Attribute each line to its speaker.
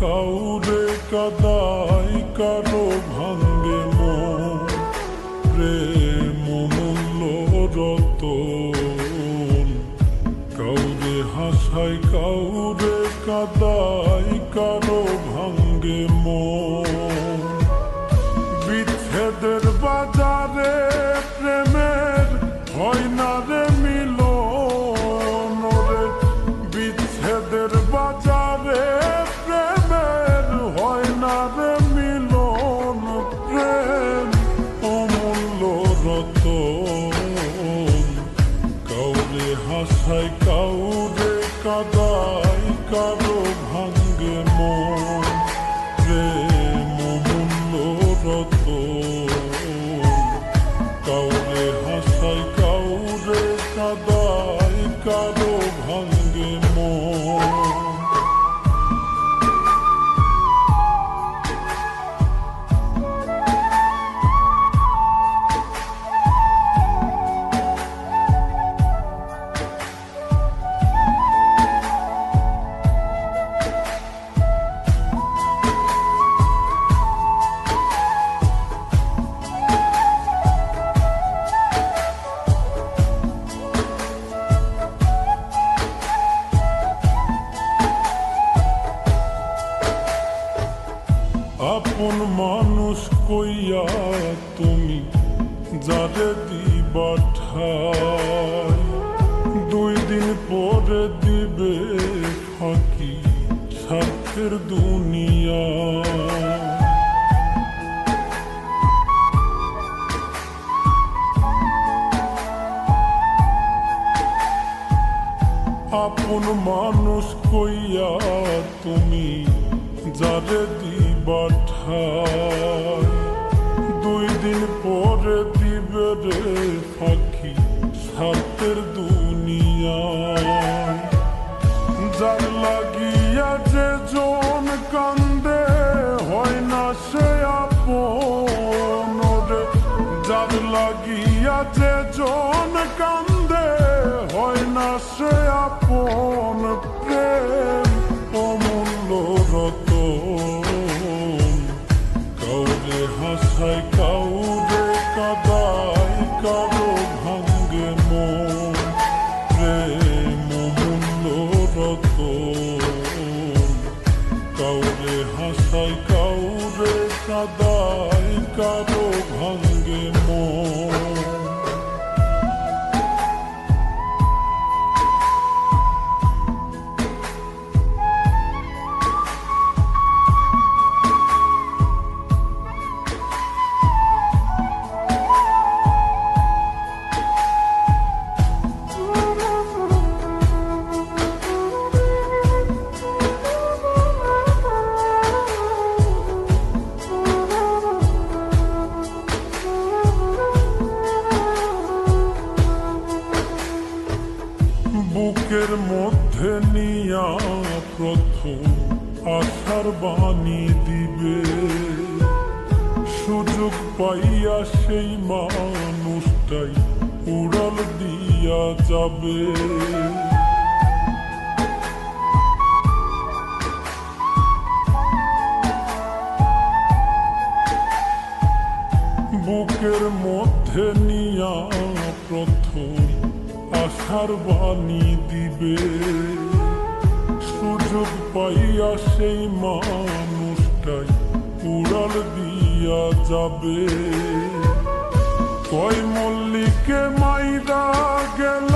Speaker 1: কাউরে কাদাই কারো ভাঙ্গে মন, প্রেম মূল্য রতন। কাউরে হাসাই কাউরে কাদাই কারো ভাঙ্গে মন। বিচ্ছেদের বাজারে প্রেমের হয় না রে মিলন রে। বিচ্ছেদের বাজারে প্রেমের হয় না রে মিলন। প্রেম অমূল্য রতন। কাউরে হাসাই কাউরে কাদাই কারো ভাঙ্গে মন, প্রেম অমূল্য রতন। কাউরে হাসাই কাউরে কাদাই কারো ভাঙ্গে মন। আপন মানুষ কইয়া তুমি যারে দিবা ঠাই, 2 দিন পরে দিবে ফাঁকি স্বার্থের দুনিয়া। আপন মানুষ কইয়া তুমি যারে দিবা ঠাই, 2 দিন পরে দিবে রে ফাঁকি স্বার্থের দুনিয়ায়। যার লাগিয়া যে জন কান্দে হয় না সে আপন রে। যার লাগিয়া যে জন কান্দে হয় না সে আপন। প্রেম অমূল্য রতন। কাউরে হাসাই কাউরে কাদাই কারো ভাঙ্গে মন, প্রেম অমূল্য রতন। কাউরে হাসাই কাউরে কাদাই কারো ভাঙ্গে মন। বুকের মধ্যে নিয়া প্রথম আশার বাণী দিবে, সুযোগ পাইয়া সেই মানুষটাই উড়াল দিয়া যাবে। বুকের মধ্যে নিয়া প্রথম আশার বাণী দিবে, সুযোগ পাইয়া সেই মানুষটাই উড়াল দিয়া যাবে। কয় মল্লিকে মাইরা গেল